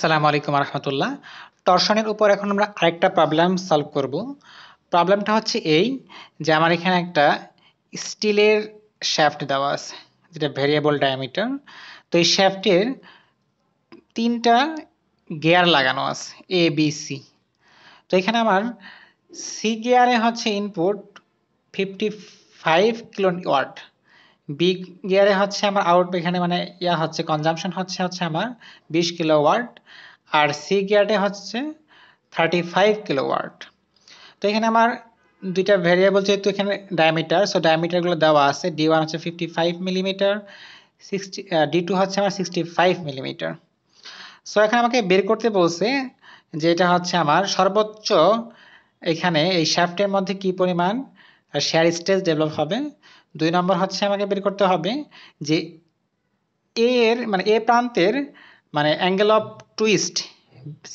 আসসালামু আলাইকুম রহমতুল্লাহ। টরশনের উপর এখন আমরা আরেকটা প্রবলেম সলভ করব। প্রবলেমটা হচ্ছে এই যে আমার এখানে একটা স্টিলের শ্যাফট দেওয়া আছে যেটা ভেরিয়েবল ডায়ামিটার। তো এই শ্যাফটের তিনটা গিয়ার লাগানো আছে এ বি সি। তো এখানে আমার সি গিয়ারে হচ্ছে ইনপুট 55 কিলো ওয়াট, বি গিয়ারে হচ্ছে আমার আউট এখানে মানে হচ্ছে কনজাম্পশন হচ্ছে আমার 20 কিলো ওয়াট, আর সি গিয়ারে হচ্ছে 35 কিলো ওয়াট। তো এখানে আমার দুইটা ভেরিয়েবল যেহেতু এখানে ডায়ামিটার, সো ডায়ামিটারগুলো দেওয়া আছে। D1 হচ্ছে 55 মিলিমিটার, D2 হচ্ছে আমার 65 মিলিমিটার। সো এখানে আমাকে বের করতে বলছে যে এটা হচ্ছে আমার সর্বোচ্চ এখানে এই শ্যাফটের মধ্যে কি পরিমাণ শেয়ার স্ট্রেস ডেভেলপ হবে। 2 নম্বর হচ্ছে আমাকে বের করতে হবে যে এর মানে এ প্রান্তের মানে অ্যাঙ্গেল অফ টুইস্ট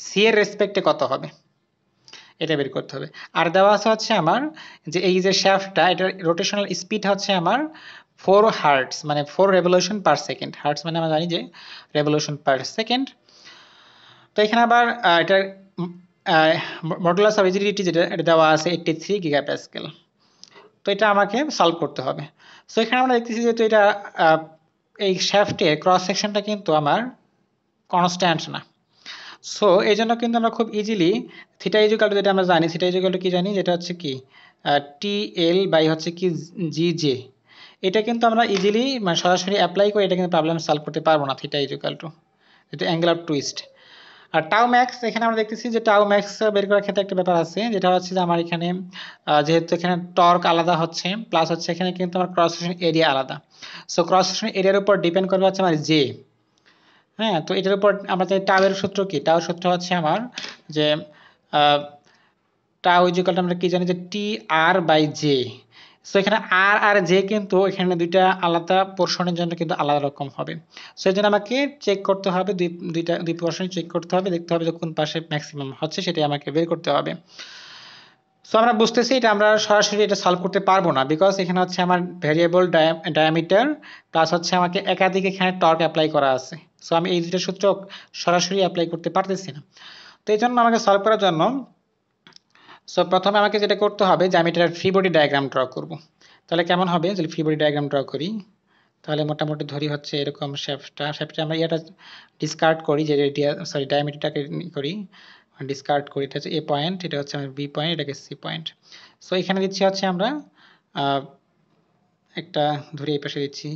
সি এর রেসপেক্টে কত হবে, এটা বের করতে হবে। আর দেওয়া আছে হচ্ছে আমার যে এই যে শ্যাফটটা এটার রোটেশনাল স্পিড হচ্ছে আমার 4 হার্টস, মানে 4 রেভলিউশন পার সেকেন্ড। হার্টস মানে আমরা জানি যে রেভলিউশন পার সেকেন্ড। তো এখানে আবার এটার মডুলাস অফ রিজিডিটি যেটা এটা দেওয়া আছে 83 গিগাপ্যাসকেল। তো এটা আমাকে সলভ করতে হবে। সো এখানে আমরা দেখতেছি যে এটা এই শ্যাফটের ক্রস সেকশনটা কিন্তু আমার কনস্ট্যান্ট না। সো এই জন্য কিন্তু আমরা খুব ইজিলি থিটা ইজুকাল টু, যেটা আমরা জানি থিটা ইজুকাল টু কি জানি, যেটা হচ্ছে কি টি এল বাই হচ্ছে কি জি জে। এটা কিন্তু আমরা ইজিলি মানে সরাসরি অ্যাপ্লাই করে এটা কিন্তু প্রবলেম সলভ করতে পারবো না। থিটা ইজুকাল টু যেটা অ্যাঙ্গেল অফ টুইস্ট। আর টাউ ম্যাক্স এখানে আমরা দেখতেছি যে টাউ ম্যাক্স বের করার ক্ষেত্রে একটা ব্যাপার আছে, যেটা হচ্ছে যে আমার এখানে যেহেতু এখানে টর্ক আলাদা হচ্ছে, প্লাস হচ্ছে এখানে কিন্তু আমার ক্রস সেকশন এরিয়া আলাদা। সো ক্রস সেকশন এরিয়ার উপর ডিপেন্ড করবে হচ্ছে আমার জে। হ্যাঁ, তো এটার উপর আমরা জানি টাউয়ের সূত্র কি, টাউয়ের সূত্র হচ্ছে আমার যে টাউ ইকুয়াল টু আমরা কি জানি যে টি আর বাই জে। সো এখানে আর আর জে কিন্তু এখানে দুইটা আলাদা পোর্শনের জন্য কিন্তু আলাদা রকম হবে। সো এই জন্য আমাকে চেক করতে হবে, দুই পোর্শন চেক করতে হবে, দেখতে হবে যে কোন পাশে ম্যাক্সিমাম হচ্ছে সেটাই আমাকে বের করতে হবে। সো আমরা বুঝতেছি এটা আমরা সরাসরি এটা সলভ করতে পারবো না, বিকজ এখানে হচ্ছে আমার ভেরিয়েবল ডায়ামিটার প্লাস হচ্ছে আমাকে একাধিক এখানে টর্ক অ্যাপ্লাই করা আছে। সো আমি এই দুটো সূত্র সরাসরি অ্যাপ্লাই করতে পারতেছি না। তো এই জন্য আমাকে সলভ করার জন্য সো প্রথমে আমাকে যেটা করতে হবে যে আমি এটার ফ্রি বডি ডায়াগ্রাম ড্র করব। তাহলে কেমন হবে যদি ফ্রি বডি ডায়াগ্রাম ড্র করি, তাহলে মোটামুটি ধরি হচ্ছে এরকম শেপটা আমরা এটা ডিসকার্ড করি, যে ডায়ামিটারটাকে করি ডিসকার্ড করি। এটা হচ্ছে এ পয়েন্ট, এটা হচ্ছে আমার বি পয়েন্ট, এটাকে সি পয়েন্ট। সো এখানে দিচ্ছি হচ্ছে আমরা একটা ধরে এই পাশে দিচ্ছি,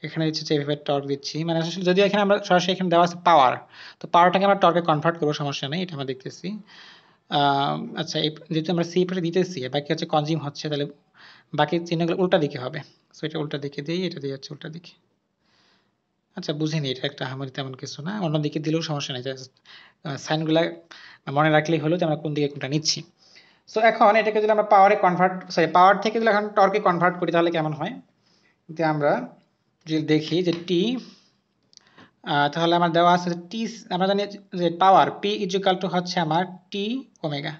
এখানে দিচ্ছি হচ্ছে এইভাবে টর্ক দিচ্ছি, মানে যদিও এখানে আমরা সরাসরি এখানে দেওয়া আছে পাওয়ার, তো পাওয়ারটাকে আমরা টর্কে কনভার্ট করবো, সমস্যা নেই, এটা আমরা দেখতেছি। আচ্ছা যেহেতু আমরা সি পাশে দিতেছি, বাকি হচ্ছে কনজিউম হচ্ছে, তাহলে বাকি চিহ্নগুলো উল্টা দিকে হবে। সো এটা উল্টা দিকে দিই, এটা দিয়ে হচ্ছে উল্টা দিকে। আচ্ছা বুঝিনি, এটা একটা আমার তেমন কিছু না, অন্য দিকে দিলেও সমস্যা নেই, জাস্ট সাইনগুলা মনে রাখলেই হলো যে আমরা কোন দিকে কোনটা নিচ্ছি। সো এখন এটাকে যদি আমরা পাওয়ার থেকে যদি এখন টর্কে কনভার্ট করি তাহলে কেমন হয়, যে আমরা যদি দেখি যে টি, তাহলে আমার দেওয়া আছে টি, আমরা জানি যে পাওয়ার পি ইজুকাল টু হচ্ছে আমার টি ওমেগা।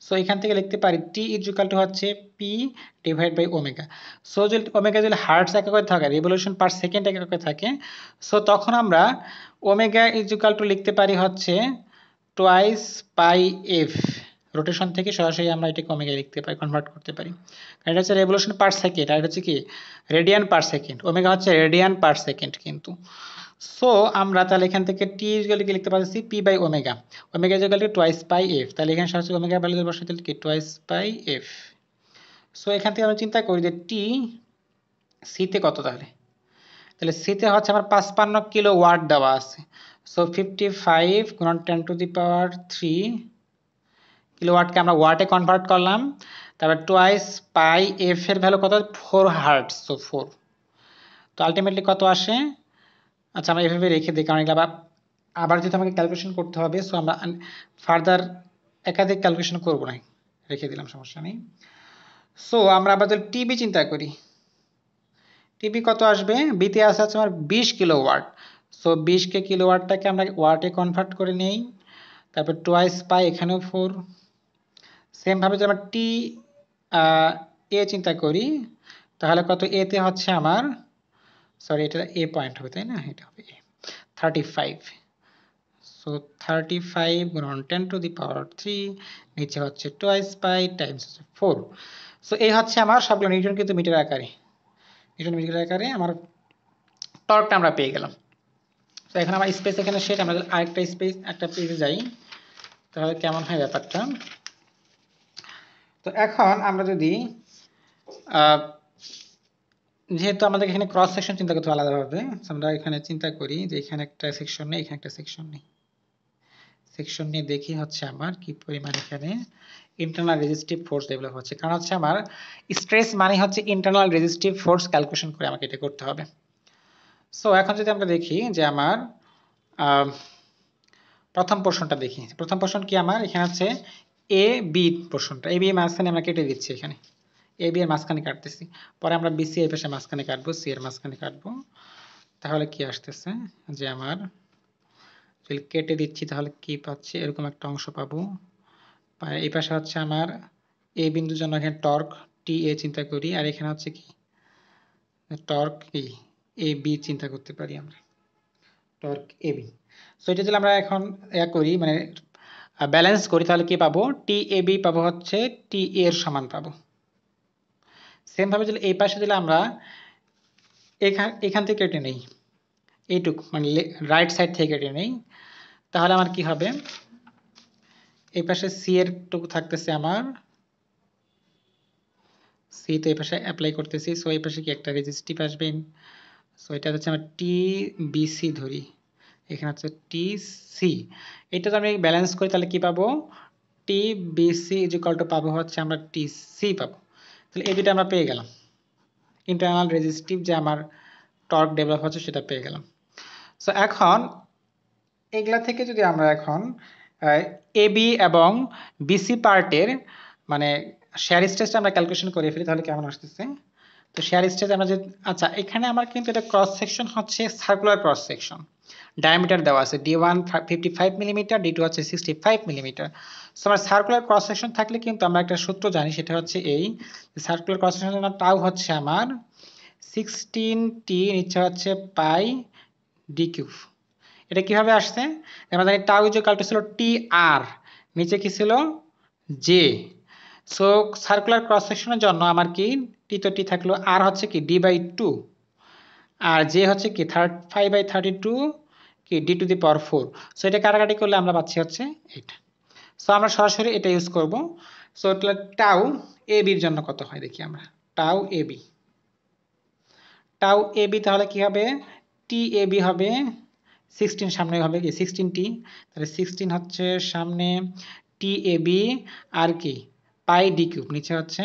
সো এখান থেকে লিখতে পারি টি ইজুকাল টু হচ্ছে P divide by omega. So যদি ওমেগা যদি হার্টস এককে থাকে, রেভলিউশন পার সেকেন্ড এককে থাকে, সো তখন আমরা ওমেগা ইজুকাল টু লিখতে পারি হচ্ছে টোয়াইস পাই এফ। রোটেশন থেকে সরাসরি আমরা এটাকে ওমেগা লিখতে পারি, কনভার্ট করতে পারি। এটা হচ্ছে রেভলিউশন পার সেকেন্ড, আর এটা হচ্ছে কি রেডিয়ান পার সেকেন্ড। ওমেগা হচ্ছে রেডিয়ান পার সেকেন্ড কিন্তু। সো আমরা তাহলে এখান থেকে টি ইকুয়ালকে লিখতে পারছি P by omega, omega equal to twice pi F. তাহলে এখানে সরাসরি ওমেগা ভ্যালু বসাতে কি টোয়াইস পাই এফ। সো এখান থেকে আমরা চিন্তা করি যে টি সিতে কত, তাহলে সিতে হচ্ছে আমার 55 কিলো ওয়াট দেওয়া আছে। সো 55 গুণন 10 টু দি পাওয়ার 3 কিলো ওয়াটকে আমরা ওয়াটে কনভার্ট করলাম। তারপর টোয়াইস পাই এফ এর ভ্যালু কত, 4 হার্টজ। সো 4, তো আলটিমেটলি কত আসে। আচ্ছা আমরা এভাবে রেখে দিই, কারণ এগুলো আবার যেহেতু আমাকে ক্যালকুলেশন করতে হবে, সো আমরা ফার্দার একাধিক ক্যালকুলেশন করবো না, রেখে দিলাম, সমস্যা নেই। সো আমরা আবার যদি টিবি চিন্তা করি, টিবি কত আসবে, বিতে আসে হচ্ছে আমার 20 কিলো ওয়াট। সো 20 কে কিলো ওয়াটটাকে আমরা ওয়াটে কনভার্ট করে নেই, তারপর টোয়াইস পাই, এখানেও 4। সেমভাবে যদি আমরা টি এ চিন্তা করি, তাহলে কত, এতে হচ্ছে আমার, সরি এটা এ পয়েন্ট হবে তাই না, এটা হবে এ 35। সো সো 35 গুণন 10⁻³ নিচে হচ্ছে টুয়াইস পাই টাইমস 4। সো এই হচ্ছে আমার সবগুলো নিউটন কিন্তু মিটার আকারে, নিউটন মিটার আকারে আমার টর্কটা আমরা পেয়ে গেলাম। তো এখন আমার স্পেস এখানে শেষ, আমরা আরেকটা স্পেস একটা পেজে যাই তাহলে কেমন হয় ব্যাপারটা। তো এখন আমরা যদি যেহেতু আমাদের এখানে ক্রস সেকশন চিন্তা করতে আলাদাভাবে, আমরা এখানে চিন্তা করি যে এখানে একটা সেকশন নেই, এখানে একটা সেকশন নেই, সেকশন নিয়ে দেখি হচ্ছে আমার কি পরিমাণ এখানে ইন্টারনাল রেজিস্টিভ ফোর্স ডেভেলপ হচ্ছে। কারণ হচ্ছে আমার স্ট্রেস মানে হচ্ছে ইন্টারনাল রেজিস্টিভ ফোর্স ক্যালকুলেশন করে আমাকে এটা করতে হবে। সো এখন যদি আমরা দেখি যে আমার প্রথম পোর্শনটা দেখি, প্রথম পোর্শন কি আমার এখানে হচ্ছে এ বি পোর্শনটা, এ বি এর মাঝখানে আমরা কেটে দিচ্ছি, এখানে এ বি এর মাঝখানে কাটতেছি, পরে আমরা বিসি এর পাশে মাঝখানে কাটবো, সি এর মাঝখানে কাটবো, তাহলে কি আসতেছে যে আমার যদি কেটে দিচ্ছি তাহলে কি পাচ্ছি, এরকম একটা অংশ পাবো। এই পাশে হচ্ছে আমার এ বিন্দুর জন্য এখানে টর্ক টি এ চিন্তা করি, আর এখানে হচ্ছে কি টর্ক এ বি চিন্তা করতে পারি আমরা, টর্ক এ বি। সো এটা যদি আমরা এখন করি মানে ব্যালেন্স করি তাহলে কি পাবো, টি এ বি পাবো হচ্ছে টি এর সমান পাবো। সেম ভাবে যদি এই পাশে দিলে আমরা এখান থেকে কেটে নেই, এইটুকু মানে রাইট সাইড থেকে কেটে নেই, তাহলে আমার কি হবে, এই পাশে সি এর টুকু থাকতেছে আমার, সি তো এই পাশে অ্যাপ্লাই করতেছি, সো এই পাশে কি একটা রেজিস্টিভ আসবে, সো এটা হচ্ছে আমার টি বিসি ধরি, এখানে হচ্ছে টি সি, এটা যদি আমি ব্যালেন্স করি তাহলে কি পাবো, টি বিসি ইজ ইকুয়াল টু পাবো হচ্ছে আমরা টি সি পাবো। তাহলে এই দুটো আমরা পেয়ে গেলাম, ইন্টারনাল রেজিস্টিভ যে আমার টর্ক ডেভেলপ হচ্ছে সেটা পেয়ে গেলাম। সো এখন এগুলা থেকে যদি আমরা এখন এবি এবং বিসি পার্টের মানে শেয়ার স্ট্রেসটা আমরা ক্যালকুলেশন করে ফেলি তাহলে কেমন আসতেছে। তো শেয়ার স্ট্রেস আমরা যে, আচ্ছা এখানে আমার কিন্তু এটা ক্রস সেকশন হচ্ছে সার্কুলার ক্রস সেকশন, ডায়ামিটার দেওয়া আছে D1 55 মিলিমিটার, D2 হচ্ছে 65 মিলিমিটার। সো আমার সার্কুলার ক্রস সেকশন থাকলে কিন্তু আমরা একটা সূত্র জানি, সেটা হচ্ছে এই সার্কুলার ক্রস সেকশন টাউ হচ্ছে আমার 16t নিচে হচ্ছে পাই ডি কিউব। এটা কিভাবে আসছে, আমরা জানি টাউ ইজ ইকুয়াল টু ছিল টি আর, নিচে কি ছিল জে। সো সার্কুলার ক্রস সেকশনের জন্য আমার কি টি তো টি থাকলো, আর হচ্ছে কি d/2, আর জে হচ্ছে কি 5/32 কি d⁴। সো এটা কাটাকাটি করলে আমরা পাচ্ছি হচ্ছে এটা। সো আমরা সরাসরি এটা ইউজ করব। সো টাউ এ বির জন্য কত হয় দেখি আমরা, tau A B, tau A B তাহলে কি হবে, টি এ বি হবে 16, সামনে হবে কি 16t, তাহলে 16 হচ্ছে সামনে টি এ বি আর কি পাই ডি কিউব, নিচে হচ্ছে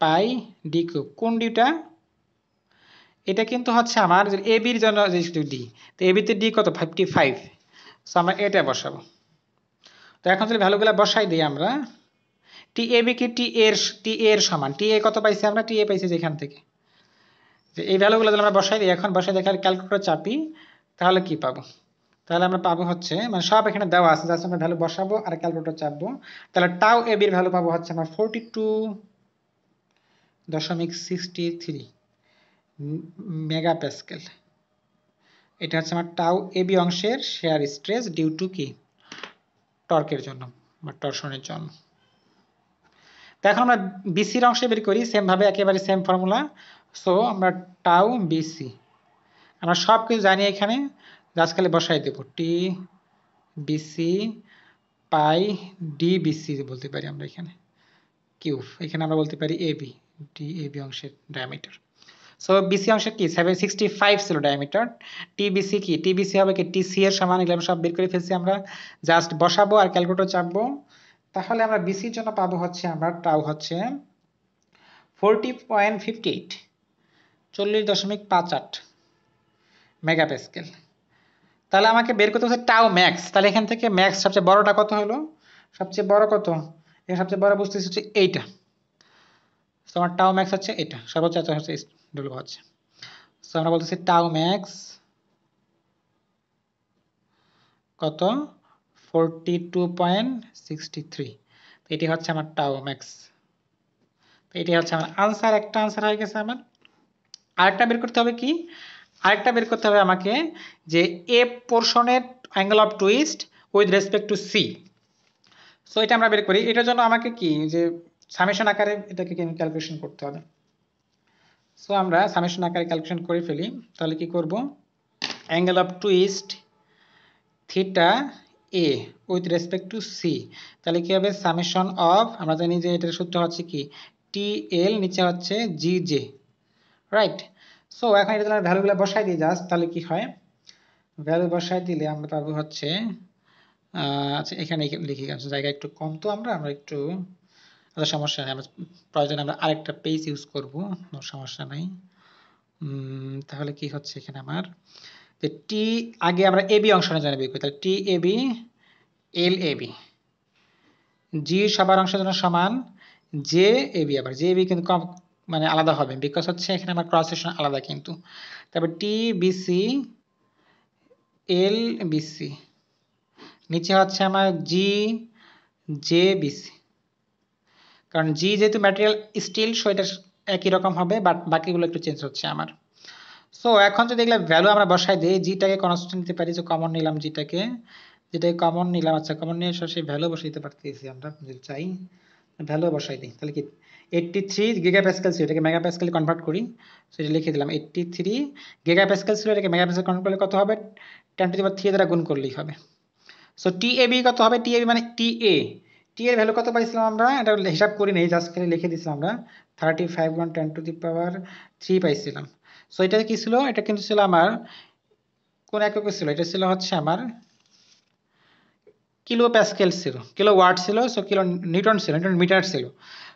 পাই ডি কিউব। কোন ডিটা, এটা কিন্তু হচ্ছে আমার এ বির জন্য ডি, তো এ বিতে ডি কত 55, সো আমরা এটা বসাবো। তো এখন যদি ভ্যালুগুলো বসাই দিই আমরা, টি এ বি কি টি এর সমান, টি এ কত পাইছি আমরা, টি এ পাইছি যেখান থেকে, যে এই ভ্যালুগুলো যদি আমরা বসাই দিই, এখন বসাই দেখার ক্যালকুলেটর চাপি তাহলে কি পাবো, তাহলে আমরা পাবো হচ্ছে মানে সব এখানে দেওয়া আছে, জাস্ট আমরা ভ্যালু বসাবো আর ক্যালকুলেটর চাপবো, তাহলে টাউ এ বির ভ্যালু পাবো হচ্ছে আমরা 42.63 মেগাপ্যাসকেল। এটা হচ্ছে আমার টাউ এ বি অংশের শেয়ার স্ট্রেস ডিউ টু কি টর্কের জন্য বা টরশনের জন্য। তো এখন আমরা বিসির অংশে বের করি সেম ভাবে, একেবারে সেম ফর্মুলা। সো আমরা টাউ বিসি আমরা সব কিছু জানি, এখানে জাস্ট খালি বসাই দেব টি বিসি পাই ডি বিসি বলতে পারি আমরা, এখানে কিউব, এখানে আমরা বলতে পারি এবি, ডি এবি অংশের ডায়ামিটার। সো বিসি অংশের কি 765 ছিল ডায়ামিটার, টিবিসি কি টিবিসি হবে কি টিসি এর সমান, এগুলো সব বের করে ফেলছি আমরা, জাস্ট বসাবো আর ক্যালকুলেটর চাপবো, তাহলে আমরা বিসির জন্য পাবো হচ্ছে আমরা টাউ হচ্ছে 40.58 40.58 মেগাপ্যাসকেল। তাহলে আমাকে বের করতে হচ্ছে টাউ ম্যাক্স, তাহলে এখান থেকে ম্যাক্স সবচেয়ে বড়টা কত হলো, সবচেয়ে বড় কত, এখানে সবচেয়ে বড় বুঝতেছি হচ্ছে এইটা, সো আমার টাউ ম্যাক্স হচ্ছে এটা, সর্বোচ্চ হচ্ছে ডেভেলপ হচ্ছে। সো আমরা বলতেছি টাউ ম্যাক্স কত 42.63, এটি হচ্ছে আমার টাউ ম্যাক্স। এটি হচ্ছে আমার আনসার, একটা আনসার হয়ে গেছে আমার। আরেকটা বের করতে হবে কি, আরেকটা বের করতে হবে আমাকে যে এ পোর্শনের angle of twist with respect to C. So এটা আমরা বের করি। এটার জন্য আমাকে কি যে সামেশন আকারে এটাকে ক্যালকুলেশন করতে হবে। সো আমরা সামেশন আকারে ক্যালকুলেশন করে ফেলি। তাহলে কি করব, angle of twist theta A with respect to C, তাহলে কি হবে সামেশন অফ, আমরা জানি যে এটার সূত্র হচ্ছে কি টি এল, নিচে হচ্ছে জি জে, রাইট। সো এখন এটা আমরা ভ্যালুগুলো বসাই দিই জাস্ট, তাহলে কি হয়, ভ্যালু বসাই দিলে আমরা পাবো হচ্ছে আচ্ছা এখানে লিখি, জায়গা একটু কম তো আমরা একটু, আচ্ছা সমস্যা নেই, আমরা প্রয়োজনে আমরা আরেকটা পেজ ইউজ করব, সমস্যা নাই। তাহলে কি হচ্ছে এখানে আমার যে টি, আগে আমরা এবি অংশটা জানি বের করি, তাহলে টি এবি এল এবি, জি সবার অংশের জন্য সমান জে এবি, আবার জে এবি কিন্তু কম মানে আলাদা হবে বিকজ হচ্ছে এখানে আমার ক্রস সেকশন আলাদা কিন্তু। তারপর টি বিসি এল বিসি, নিচে হচ্ছে আমার জি জে বিসি, কারণ জি যেহেতু ম্যাটেরিয়াল স্টিল সো এটা একই রকম হবে, বাট বাকিগুলো একটু চেঞ্জ হচ্ছে আমার। সো এখন যদি এগুলো ভ্যালু আমরা বসাই দিই, জিটাকে কনস্ট্যান্ট নিতে পারি, যে কমন নিলাম জিটাকে, যেটাকে কমন নিলাম, আচ্ছা কমন নিয়ে সরাসরি ভ্যালু বসাই দিতে পারতেছি আমরা যদি চাই, ভ্যালু বসাই দিই, তাহলে কি 83 গিগাপ্যাসকেল ছিল, এটাকে মেগাপ্যাসকেলে কনভার্ট করি, সেটা লিখে দিলাম 83 গিগাপ্যাসকেল ছিল, এটাকে মেগাপ্যাসকেল কনভার্ট করলে কত হবে, 10⁻³ দ্বারা গুণ করলেই হবে। সো টিএবি কত হবে, টিএবি মানে টিএ, টি এর ভ্যালু কত পাইছিলাম আমরা, এটা হিসাব করি নেই, জাস্ট খালি লিখে দিছিলাম আমরা 35 গুণ 10⁻³ পাইছিলাম। সো এটা কি ছিল, এটা কিন্তু ছিল আমার কোন এককে ছিল, এটা ছিল হচ্ছে আমার কিলো প্যাসকেল ছিল, কিলো ওয়াট ছিল, সো কিলো নিউটন ছিল, নিউটন মিটার ছিল।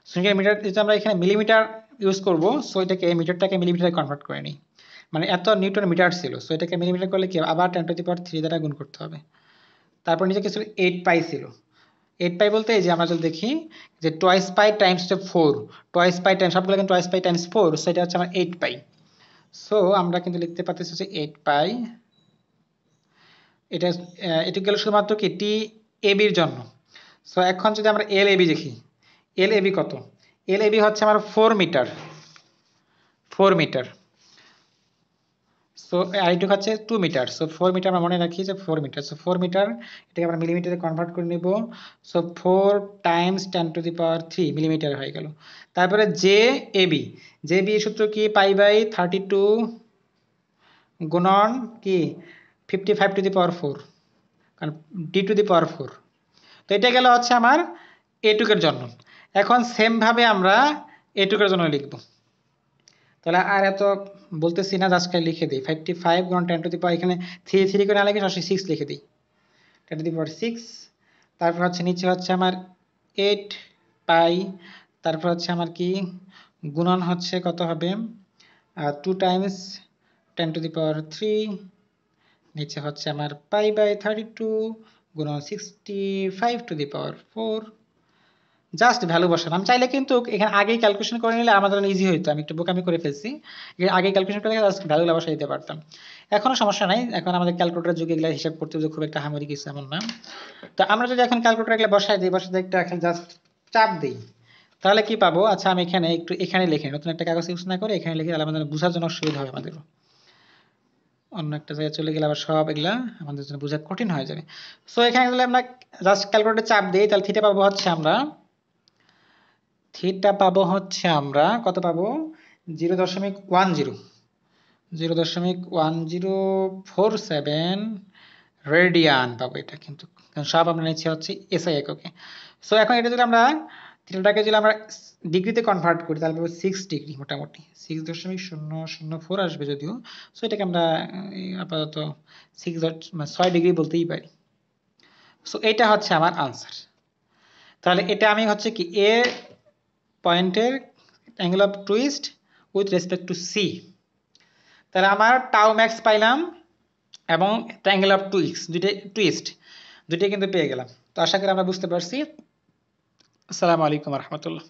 সো মিটার যেটা আমরা এখানে মিলিমিটার ইউজ করব, সো এটাকে এই মিটারটাকে মিলিমিটারে কনভার্ট করে নিই, মানে এত নিউটন মিটার ছিল, সো এটাকে মিলিমিটার করলে কি আবার 10⁻³ দ্বারা গুণ করতে হবে। তারপর নিচে কি ছিল 8 পাই ছিল, 8 পাই বলতে এই যে আমরা যদি দেখি যে টোয়াইস পাই টাইমস হচ্ছে 4, টোয়াইস পাই টাইমস সবগুলো কিন্তু টোয়াইস পাই টাইমস 4, সো এটা হচ্ছে আমার 8 পাই। সো আমরা কিন্তু লিখতে পারতেছি হচ্ছে 8 পাই, এটা এটা গেল শুধুমাত্র কি টি এবির জন্য। সো এখন যদি আমরা এল এবি দেখি, এল এবি কত, এল এবি হচ্ছে আমার 4 মিটার, 4 মিটার। সো আইটুক হচ্ছে 2 মিটার, সো 4 মিটার আমরা মনে রাখি যে 4 মিটার, সো 4 মিটার এটাকে আমরা মিলিমিটারে কনভার্ট করে নিব, সো 4 টাইমস 10⁻³ মিলিমিটার হয়ে গেল। তারপরে জে এবি, জে বি সূত্র কি পাই/32 গুণন কি 55⁴, কারণ d⁴, তো এটা গেল হচ্ছে আমার এটুকের জন্য। এখন সেম ভাবে আমরা এটুকের জন্য লিখব, তাহলে আর এত বলতেছি না, জাস্ট লিখে দিই 55 গুণ 10⁻, এখানে 3 করে না লিখে সরাসরি 6 লিখে দিই, 10⁻6। তারপর হচ্ছে নিচে হচ্ছে আমার 8 পাই, তারপর হচ্ছে আমার কি গুণন হচ্ছে কত হবে 2 টাইমস 10⁻³, নিচে হচ্ছে আমার পাই/32 গুণন 65⁴। জাস্ট ভ্যালু বসালাম, চাইলে কিন্তু এখানে আগেই ক্যালকুলেশন করে নিলে আমাদের ইজি হইতো, আমি একটু বোকামি করে ফেলছি, আগে ক্যালকুলেশন করে জাস্ট ভ্যালুগুলো বসাই দিতে পারতাম। এখনো সমস্যা নাই, এখন আমাদের ক্যালকুলেটর যুগে এগুলো হিসাব করতে খুব একটা হামারি কিছু এমন না। তো আমরা যদি এখন ক্যালকুলেটর এগুলো বসাই দিই, বসাতে একটা এখন জাস্ট চাপ দিই, তাহলে কি পাবো, আচ্ছা আমি এখানে একটু এখানে লিখে নতুন একটা কাগজ ইউজ না করে এখানে লিখে, তাহলে আমাদের বোঝার জন্য সুবিধা হবে, আমাদের অন্য একটা জায়গায় চলে গেলে আবার সব এগুলা আমাদের জন্য বোঝা কঠিন হয়ে যাবে। সো এখানে যদি আমরা জাস্ট ক্যালকুলেটরে চাপ দিই, তাহলে থিটা পাবো হচ্ছে আমরা কত পাবো 0.1047 রেডিয়ান পাবো, এটা কিন্তু সব আমরা নিচ্ছি হচ্ছে এসআই এককে। সো এখন এটা যদি আমরা থিটাটাকে যদি আমরা ডিগ্রিতে কনভার্ট করি, তাহলে পাবো 6 ডিগ্রি, মোটামুটি 6.004 আসবে যদিও, সো এটাকে আমরা আপাতত 6 ডিগ্রি বলতেই পারি। সো এটা হচ্ছে আমার আনসার। তাহলে এটা আমি হচ্ছে কি এ পয়েন্টের angle of twist with respect to C, তাহলে আমার টাউ ম্যাক্স পাইলাম এবং অ্যাঙ্গেল অফ টুইস্ট দুইটাই কিন্তু পেয়ে গেলাম। তো আশা করি আমরা বুঝতে পারছি। আসসালামু আলাইকুম রহমতুল্লাহ।